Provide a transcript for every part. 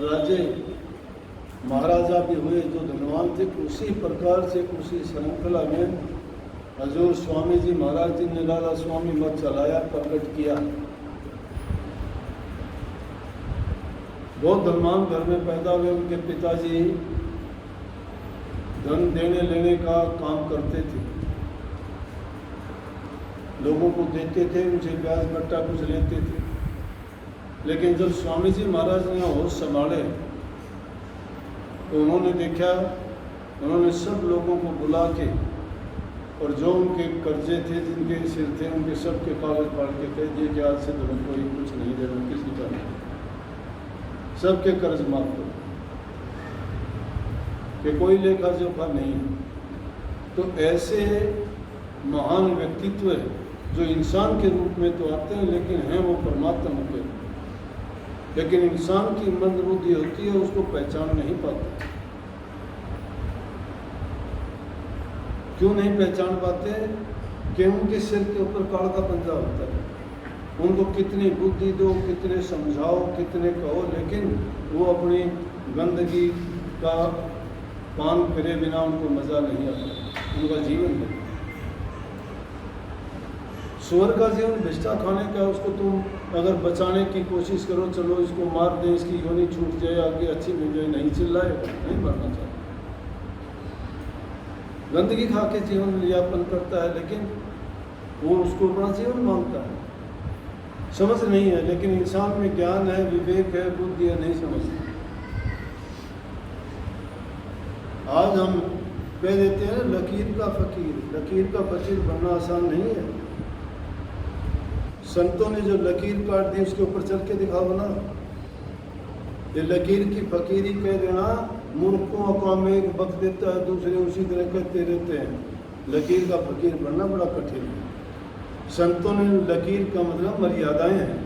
राजे महाराजा भी हुए जो धनवान थे, उसी प्रकार से उसी श्रृंखला में हजूर स्वामी जी महाराज जी ने राधा स्वामी मत चलाया, प्रकट किया। बहुत धनवान घर में पैदा हुए। उनके पिताजी धन देने लेने का काम करते थे, लोगों को देते थे, उनसे ब्याज बट्टा कुछ लेते थे। लेकिन जब स्वामी जी महाराज ने होश संभाले तो उन्होंने देखा, उन्होंने सब लोगों को बुला के और जो उनके कर्जे थे, जिनके सिर थे, उनके सब के कागज फाड़ के कह दिए कि आज से तुम्हें कोई कुछ नहीं देना, किसी का नहीं, सबके कर्ज माफ करो, कि कोई लेखा जोखा नहीं है। तो ऐसे महान व्यक्तित्व है जो इंसान के रूप में तो आते हैं लेकिन हैं वो परमात्मा के। लेकिन इंसान की मंद बुद्धि होती है, उसको पहचान नहीं पाते। क्यों नहीं पहचान पाते? कि उनके सिर के ऊपर काल का पंजा होता है। उनको कितनी बुद्धि दो, कितने समझाओ, कितने कहो, लेकिन वो अपनी गंदगी का पान करे बिना उनको मजा नहीं आता। उनका जीवन है सुअर का जीवन, भिष्टा खाने का। उसको तुम अगर बचाने की कोशिश करो, चलो इसको मार दें, इसकी योनि छूट जाए, आगे अच्छी मिल जाए, नहीं चिल्लाए, नहीं मरना चाहिए। गंदगी खा के जीवन यापन करता है, लेकिन वो उसको अपना जीवन मानता है। समझ नहीं है, लेकिन इंसान में ज्ञान है, विवेक है, बुद्धि है, नहीं समझता। आज हम कह देते हैं लकीर का फकीर। लकीर का फकीर बनना आसान नहीं है। संतों ने जो लकीर काट दी उसके ऊपर चल के दिखाओ ना। ये लकीर की फकीरी कह देना मूर्खों का में एक बक देता है, दूसरे उसी तरह कहते रहते हैं। लकीर का फकीर बनना बड़ा कठिन है। संतों ने लकीर का मतलब मर्यादाएं हैं,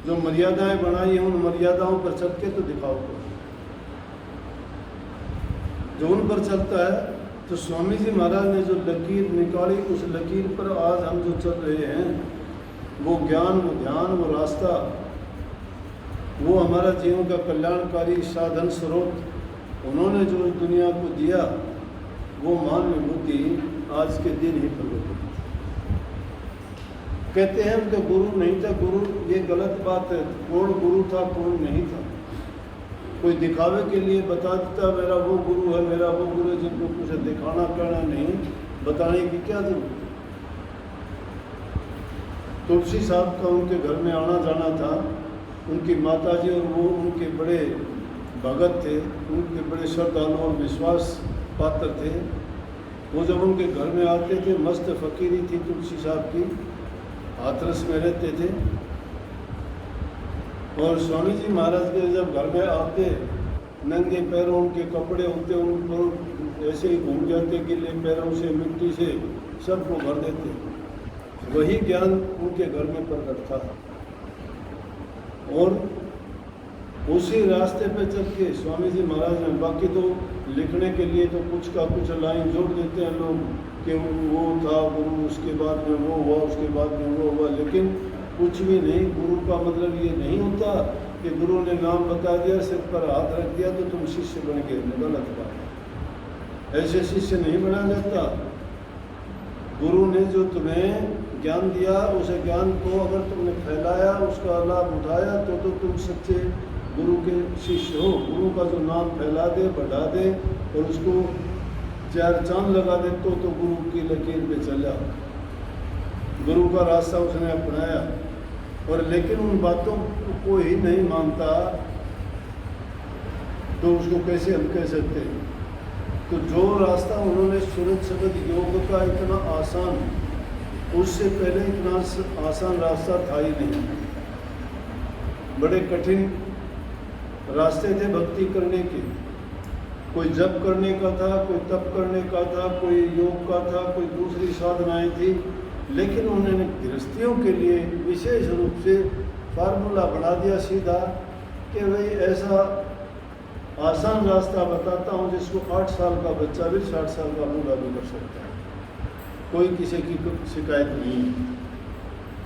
जो मर्यादाएं बनाई हैं उन मर्यादाओं पर चल के तो दिखाओ। जो उन पर चलता है, तो स्वामी जी महाराज ने जो लकीर निकाली, उस लकीर पर आज हम जो चल रहे हैं, वो ज्ञान, वो ध्यान, वो रास्ता, वो हमारा जीवन का कल्याणकारी साधन स्रोत उन्होंने जो दुनिया को दिया, वो मान बुद्धि आज के दिन ही प्रकट हुई। कहते हैं उनका गुरु नहीं था। गुरु, ये गलत बात है। कौन गुरु था, कौन नहीं था? कोई दिखावे के लिए बता देता मेरा वो गुरु है, मेरा वो गुरु है, जिनको कुछ दिखाना करना नहीं, बताने की क्या जरूरत? तुलसी साहब का उनके घर में आना जाना था। उनकी माताजी और वो उनके बड़े भगत थे, उनके बड़े श्रद्धालु और विश्वास पात्र थे। वो जब उनके घर में आते थे, मस्त फकीरी थी तुलसी साहब की, हाथरस में रहते थे। और स्वामी जी महाराज के जब घर में आते, नंगे पैरों उनके कपड़े होते, उनको ऐसे ही घूम जाते, गिले पैरों से, मिट्टी से सबको भर देते। वही ज्ञान उनके घर में प्रकट था। और उसी रास्ते पे चल के स्वामी जी महाराज ने, बाकी तो लिखने के लिए तो कुछ का कुछ लाइन जोड़ देते हैं लोग कि वो था गुरु, उसके बाद में वो हुआ, उसके बाद में वो हुआ, लेकिन कुछ भी नहीं। गुरु का मतलब ये नहीं होता कि गुरु ने नाम बता दिया, सिर पर हाथ रख दिया तो तुम शिष्य बन गए। गलत बात। ऐसे शिष्य नहीं बना जाता। गुरु ने जो तुम्हें ज्ञान दिया, उस ज्ञान को अगर तुमने फैलाया, उसका लाभ उठाया, तो तुम सच्चे गुरु के शिष्य हो। गुरु का जो नाम फैला दे, बढ़ा दे और उसको चार चांद लगा दे, तो गुरु की लकीर पे चला, गुरु का रास्ता उसने अपनाया। और लेकिन उन बातों को ही नहीं मानता, तो उसको कैसे हम कह सकते हैं? तो जो रास्ता उन्होंने सूरज शब्द योग का इतना आसान, उससे पहले इतना आसान रास्ता था ही नहीं। बड़े कठिन रास्ते थे भक्ति करने के। कोई जप करने का था, कोई तप करने का था, कोई योग का था, कोई दूसरी साधनाएं थी। लेकिन उन्होंने गृहस्थियों के लिए विशेष रूप से फार्मूला बना दिया सीधा कि भाई ऐसा आसान रास्ता बताता हूँ जिसको 8 साल का बच्चा भी 60 साल का बूढ़ा भी कर सकता है, कोई किसी की शिकायत नहीं है।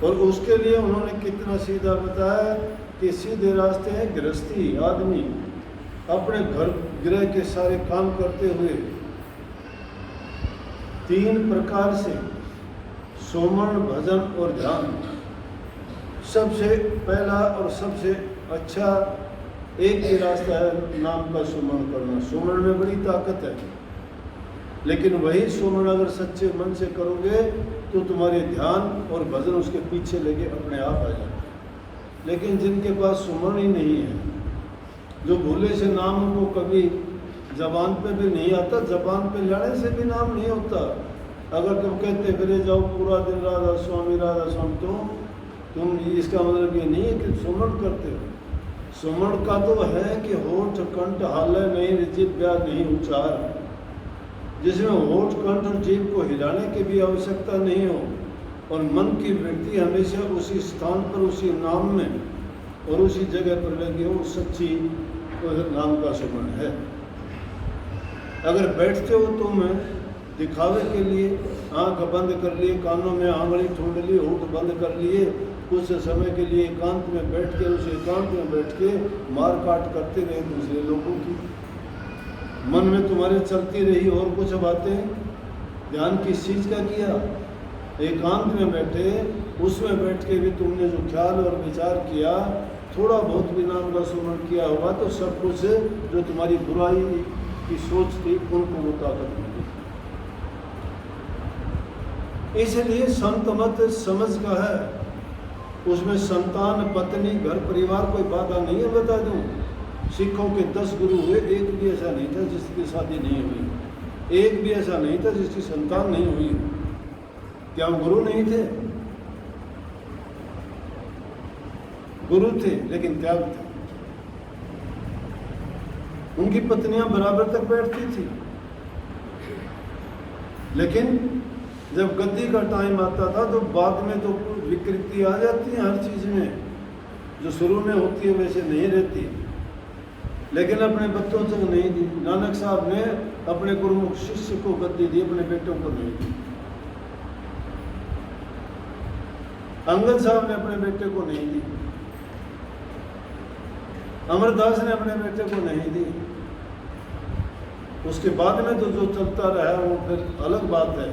और उसके लिए उन्होंने कितना सीधा बताया कि सीधे रास्ते हैं गृहस्थी आदमी, अपने घर गृह के सारे काम करते हुए 3 प्रकार से सुमन, भजन और ध्यान, सबसे पहला और सबसे अच्छा एक ही रास्ता है नाम का सुमन करना। सुमन में बड़ी ताकत है, लेकिन वही सुमन अगर सच्चे मन से करोगे तो तुम्हारे ध्यान और भजन उसके पीछे लगे अपने आप आ जाते हैं। लेकिन जिनके पास सुमन ही नहीं है, जो भूले से नाम को कभी जबान पे भी नहीं आता, जबान पे लाने से भी नाम नहीं होता। अगर तुम कहते फिरे जाओ पूरा दिन राधा स्वामी तो तुम इसका मतलब ये नहीं है कि सुमन करते हो। सुमन का तो है कि होठ कंठ हालय नहीं, जिह्वा नहीं उच्चार, जिसमें होठ कंठ और जीभ को हिलाने की भी आवश्यकता नहीं हो और मन की वृत्ति हमेशा उसी स्थान पर, उसी नाम में और उसी जगह पर लगी हो, सच्ची नाम का सुमन है। अगर बैठते हो तुम दिखावे के लिए, आंख बंद कर लिए, कानों में आंगली ठूंढ ली, होठ बंद कर लिए, कुछ समय के लिए एकांत में बैठ के, उस एकांत में बैठ के मार काट करते रहे दूसरे लोगों की, मन में तुम्हारे चलती रही और कुछ बातें। ध्यान किस चीज़ का किया? एकांत में बैठे, उसमें बैठ के भी तुमने जो ख्याल और विचार किया, थोड़ा बहुत भी नाम का सुमन किया होगा तो सब कुछ जो तुम्हारी बुराई की सोच थी उनको वो ताकत मिली। इसलिए संत मत समझ का है, उसमें संतान, पत्नी, घर परिवार कोई बाधा नहीं है। बता दूं, सिखों के 10 गुरु हुए, एक भी ऐसा नहीं था जिसकी शादी नहीं हुई, एक भी ऐसा नहीं था जिसकी संतान नहीं हुई। क्या वो गुरु नहीं थे? गुरु थे, लेकिन त्याग थे। उनकी पत्नियां बराबर तक बैठती थी, लेकिन जब गद्दी का टाइम आता था तो बाद में तो विकृति आ जाती है हर चीज़ में, जो शुरू में होती है वैसे नहीं रहती। लेकिन अपने बच्चों तक नहीं दी। नानक साहब ने अपने गुरुमुख शिष्य को गद्दी दी, अपने बेटों को नहीं दी। अंगद साहब ने अपने बेटे को नहीं दी, अमरदास ने अपने बेटे को नहीं दी। उसके बाद में तो जो चलता रहा वो फिर अलग बात है।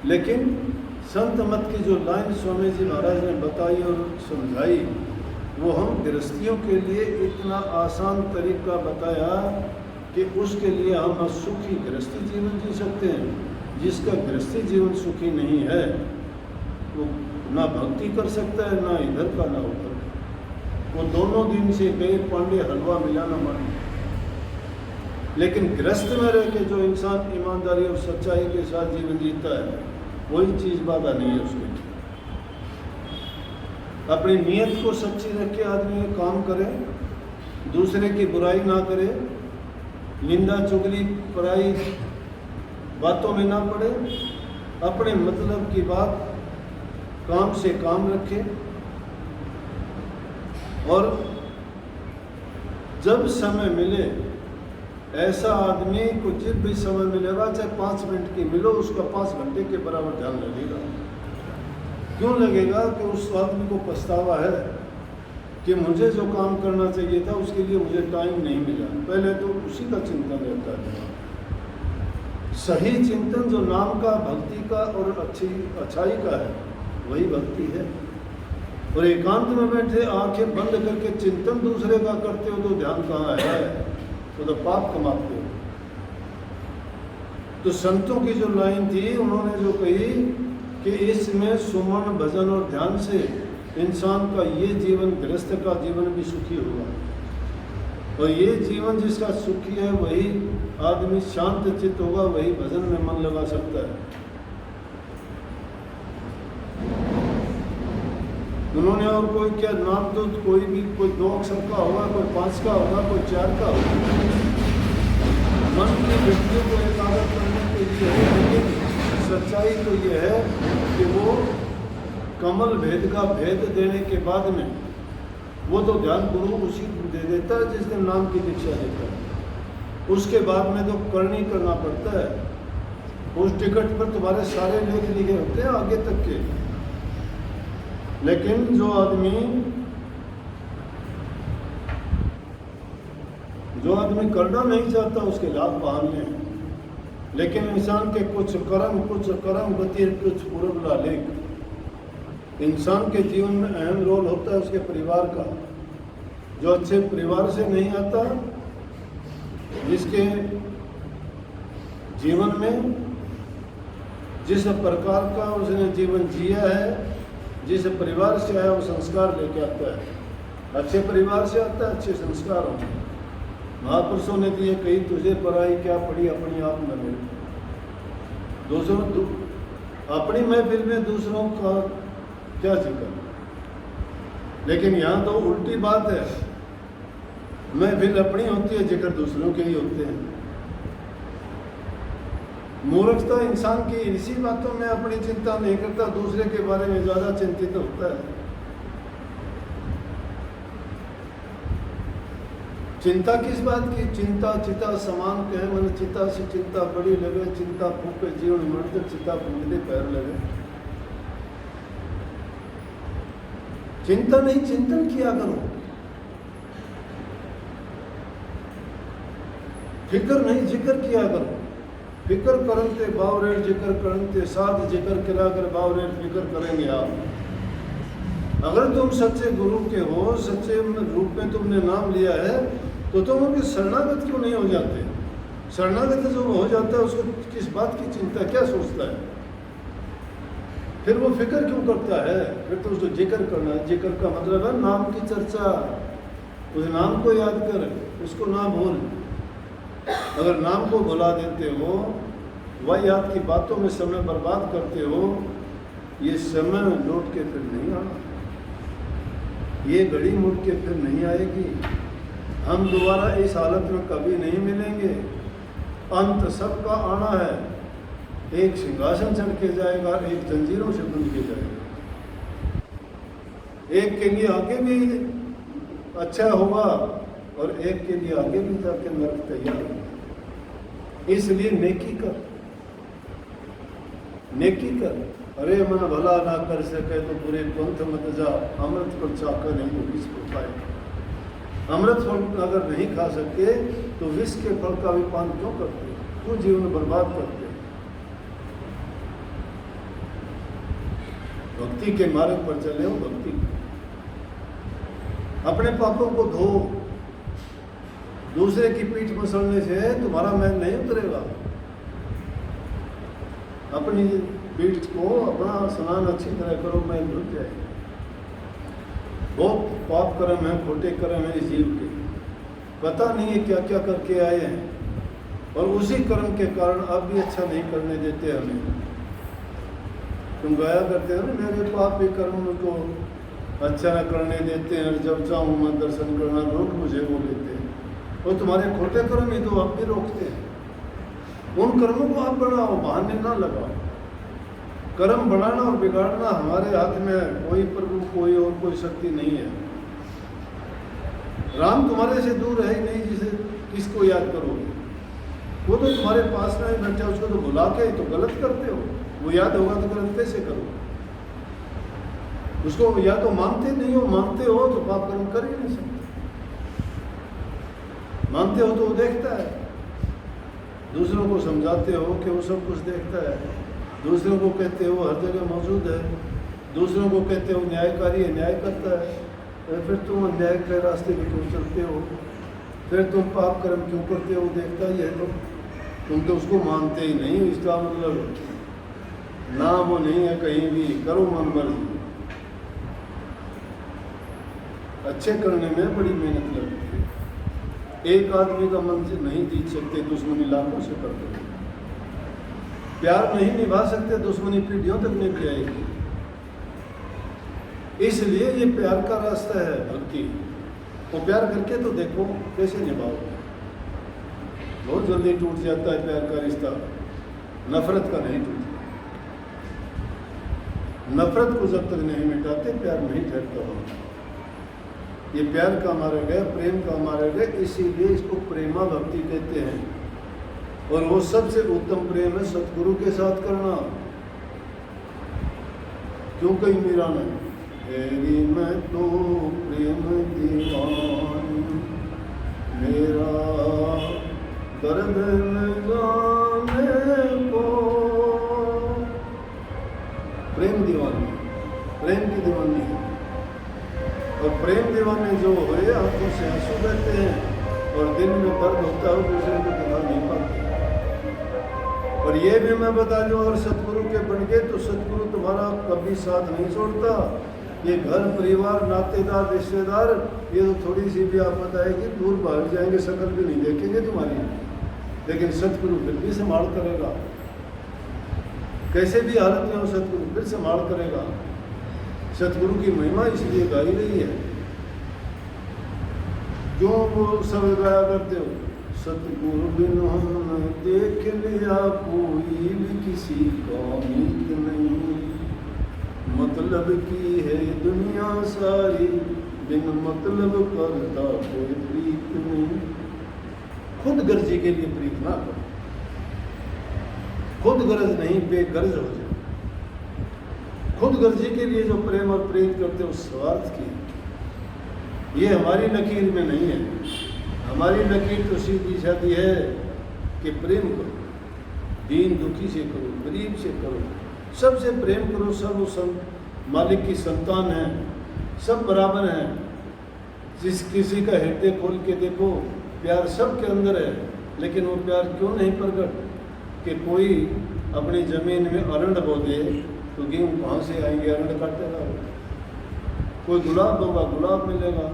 लेकिन संत मत की जो लाइन स्वामी जी महाराज ने बताई और समझाई, वो हम गृहस्थियों के लिए इतना आसान तरीका बताया कि उसके लिए हम सुखी गृहस्थी जीवन जी सकते हैं। जिसका गृहस्थी जीवन सुखी नहीं है वो ना भक्ति कर सकता है, ना इधर का ना उधर। वो दोनों दिन से गए पांडे हलवा मिलाना माने। लेकिन गृहस्थ में रह के जो इंसान ईमानदारी और सच्चाई के साथ जीवन जीता है, कोई चीज़ बाधा नहीं है उसके लिए। अपनी नीयत को सच्ची रख के आदमी काम करे, दूसरे की बुराई ना करे, निंदा चुगली पराई बातों में ना पड़े, अपने मतलब की बात काम से काम रखे। और जब समय मिले, ऐसा आदमी को जब भी समय मिलेगा, चाहे 5 मिनट की मिलो, उसका 5 घंटे के बराबर ध्यान लगेगा। क्यों लगेगा? कि उस आदमी को पछतावा है कि मुझे जो काम करना चाहिए था उसके लिए मुझे टाइम नहीं मिला। पहले तो उसी का चिंतन रहता है। सही चिंतन जो नाम का, भक्ति का और अच्छाई का है, वही भक्ति है। और एकांत में बैठे आंखें बंद करके चिंतन दूसरे का करते हो तो ध्यान कहाँ है? तो पाप कमाते हो। तो संतों की जो लाइन थी, उन्होंने जो कही कि इसमें सुमन, भजन और ध्यान से इंसान का ये जीवन, गृहस्थ का जीवन भी सुखी होगा। और ये जीवन जिसका सुखी है वही आदमी शांत चित्त होगा, वही भजन में मन लगा सकता है। उन्होंने और कोई क्या नाम तो कोई भी, कोई 2 अक्षर का होगा, कोई 5 का होगा, कोई 4 का होगा। मन की वृत्तियों को एकाग्र करने के लिए है। लेकिन सच्चाई तो ये है कि वो कमल भेद का भेद देने के बाद में वो तो ध्यान गुरु उसी दे देता है जिसने नाम की दीक्षा देता है। उसके बाद में तो करनी करना पड़ता है। उस टिकट पर तुम्हारे सारे लेख लिखे होते हैं आगे तक के। लेकिन जो आदमी जो आदमी करना नहीं चाहता उसके लाभ बहाने हैं, लेकिन इंसान के कुछ कर्म गति कुछ पूर्व लालेख। इंसान के जीवन में अहम रोल होता है उसके परिवार का। जो अच्छे परिवार से नहीं आता, जिसके जीवन में जिस प्रकार का उसने जीवन जिया है, जिस परिवार से आया वो संस्कार लेके आता है। अच्छे परिवार से आता है, अच्छे संस्कार होंगे। महापुरुषों ने दिए, कहीं तुझे पराई क्या पड़ी अपनी आप न मिल। दूसरों अपनी महफिल में दूसरों का क्या जिक्र। लेकिन यहाँ तो उल्टी बात है, महफिल अपनी होती है, जिक्र दूसरों के ही होते हैं। मूर्खता इंसान की इसी बातों में अपनी चिंता नहीं करता, दूसरे के बारे में ज्यादा चिंतित होता है। चिंता किस बात की? चिंता चिता समान कहे मन चिता से चिंता बड़ी लगे, चिंता फूके जीवन मृत चिता फूकते पैर लगे। चिंता नहीं, चिंतन किया करो। फिक्र नहीं, जिक्र किया करो। फिक्र करते बावरेर जिक्र करते साथ जिक्र करा कर बावरेर फिक्र करेंगे आप। अगर तुम सच्चे गुरु के हो, सच्चे रूप में तुमने नाम लिया है, तो तुम उनके शरणागत क्यों नहीं हो जाते? शरणागत जो हो जाता है उसको किस बात की चिंता, क्या सोचता है? फिर वो फिक्र क्यों करता है? फिर तो उसको जिक्र करना है। जिक्र का मतलब है नाम की चर्चा। उस नाम को याद कर, उसको ना भूल। अगर नाम को भुला देते हो, वह याद की बातों में समय बर्बाद करते हो, ये समय लौट के फिर नहीं आना, ये घड़ी मुड़ के फिर नहीं आएगी। हम दोबारा इस हालत में कभी नहीं मिलेंगे। अंत सबका आना है। एक सिंहासन चढ़ के जाएगा, एक जंजीरों से बंध के जाएगा। एक के लिए आगे भी अच्छा होगा और एक के लिए आगे भी जाके नरक तैयार होगा। इसलिए नेकी कर, नेकी कर। अरे मन भला ना कर सके तो पूरे पंथ मत जा, अमृत पर चाका नहीं तो विष को खाए। अमृत फल अगर नहीं खा सकते तो विष के फल का भी पान क्यों करते? क्यों जीवन बर्बाद करते? भक्ति के मार्ग पर चले हो, भक्ति अपने पापों को धो। दूसरे की पीठ मसलने से तुम्हारा मैल नहीं उतरेगा। अपनी पीठ को अपना स्नान अच्छी तरह करो, मैल धुल जाएगा। बहुत पाप कर्म है, खोटे कर्म है इस जीव के, पता नहीं है क्या क्या करके आए हैं, और उसी कर्म के कारण अब भी अच्छा नहीं करने देते हमें। तुम गाया करते हो ना, मेरे पाप भी कर्म को अच्छा न करने देते हैं, जब चाहूँ मैं दर्शन करना रोक मुझे वो लेते हैं। और तुम्हारे खोटे कर्म ही तो अब भी रोकते हैं। उन कर्मों को आप बढ़ाओ, बहाने ना लगाओ। कर्म बढ़ाना और बिगाड़ना हमारे हाथ में है, कोई प्रभु कोई और कोई शक्ति नहीं है। राम तुम्हारे से दूर है ही नहीं, जिसे किसको याद करोगे? वो तो तुम्हारे पास में ही बैठा, उसको तो भुला के तो गलत करते हो। वो याद होगा तो गलत कैसे करो? उसको या तो मानते नहीं हो, मानते हो तो पाप कर्म कर ही नहीं सकते। मानते हो तो वो देखता है, दूसरों को समझाते हो कि वो सब कुछ देखता है, दूसरों को कहते हो हर जगह मौजूद है, दूसरों को कहते हो न्यायकारी है, न्याय करता है। तो फिर तुम अन्याय के रास्ते पे क्यों चलते हो? फिर तुम पाप कर्म क्यों करते हो? देखता ही है। तो तुम तो उसको मानते ही नहीं। इसका मतलब ना वो नहीं है कहीं भी, करो मन मर्जी। अच्छे करने में बड़ी मेहनत लगती है। एक आदमी का मन से नहीं जीत सकते, दुश्मनी लाखों से करते हैं। प्यार नहीं निभा सकते, दुश्मनी पीढ़ियों तक नहीं जाएगी। इसलिए ये प्यार का रास्ता है भक्ति। वो प्यार करके तो देखो कैसे निभाओगे। बहुत जल्दी टूट जाता है प्यार का रिश्ता, नफरत का नहीं टूटता। नफरत को जब तक नहीं मिटाते प्यार नहीं ठहरता हो। ये प्यार का मार्ग है, प्रेम का मार्ग है, इसीलिए इसको प्रेमा भक्ति कहते हैं। और वो सबसे उत्तम प्रेम है सतगुरु के साथ करना। क्यों कहीं मीरा ने तेरी मैं तो प्रेम दीवान, मेरा दर्द न जाने को। प्रेम दीवानी, प्रेम की दीवानी है। और प्रेम दीवाने जो हुए आंखों से आंसू बहते हैं और दिल में दर्द होता है, दूसरे को दिखा नहीं पाते। और ये भी मैं बता दूं, अगर सतगुरु के बन गए तो सतगुरु तुम्हारा कभी साथ नहीं छोड़ता। ये घर परिवार नातेदार रिश्तेदार ये तो थोड़ी सी भी आफत आएगी दूर भाग जाएंगे, शक्ल भी नहीं देखेंगे तुम्हारी, लेकिन सतगुरु फिर भी संभाल करेगा। कैसे भी हालत में हो सतगुरु फिर संभाल करेगा। सतगुरु की महिमा इसलिए गाई रही है। क्यों वो सब गाया करते हो? सतगुरु बिन हम देख लिया कोई भी किसी का उम्मीद नहीं, मतलब की है दुनिया सारी, बिन मतलब करता कोई प्रीत नहीं। खुद गर्जी के लिए प्रीत ना करो, खुद गरज नहीं बेगरज हो जाए। खुद गर्जी के लिए जो प्रेम और प्रीत करते हो स्वार्थ की, ये हमारी लकीर में नहीं है। हमारी लकीर तो सीधी सादी है कि प्रेम करो, दीन दुखी से करो, गरीब से करो, सबसे प्रेम करो। सब उस मालिक की संतान है, सब बराबर हैं। जिस किसी का हृदय खोल के देखो, प्यार सबके अंदर है, लेकिन वो प्यार क्यों नहीं प्रकट? कि कोई अपनी ज़मीन में अरंड बो दे तो गेहूँ कहाँ से आएंगे? अरंड काटेगा। कोई गुलाब होगा, गुलाब मिलेगा।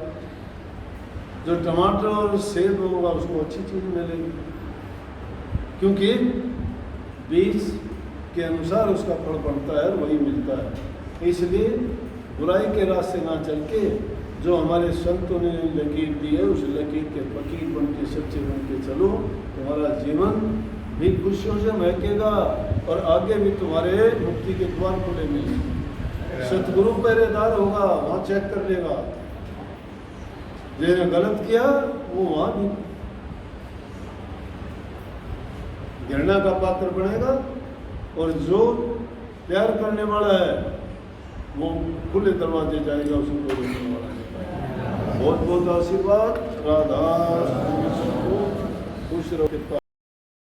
जो टमाटर और सेब होगा उसको अच्छी चीज़ मिलेगी, क्योंकि बीज के अनुसार उसका फल बनता है, वही मिलता है। इसलिए बुराई के रास्ते ना चल के जो हमारे संतों ने लकीर दी है, उस लकीर के फकीर बन के सच्चे बन के चलो। तुम्हारा जीवन भी खुशियों से महकेगा और आगे भी तुम्हारे मुक्ति के द्वार खुले मिलेंगे। सतगुरु पहरेदार होगा, वहाँ चेक कर लेगा। जिसने गलत किया वो वहाँ भी घृणा का पात्र बनेगा, और जो प्यार करने वाला है वो खुले दरवाजे जाएगा, उसको रोकने वाला है। बहुत बहुत आशीर्वाद। राधा खुश रहो।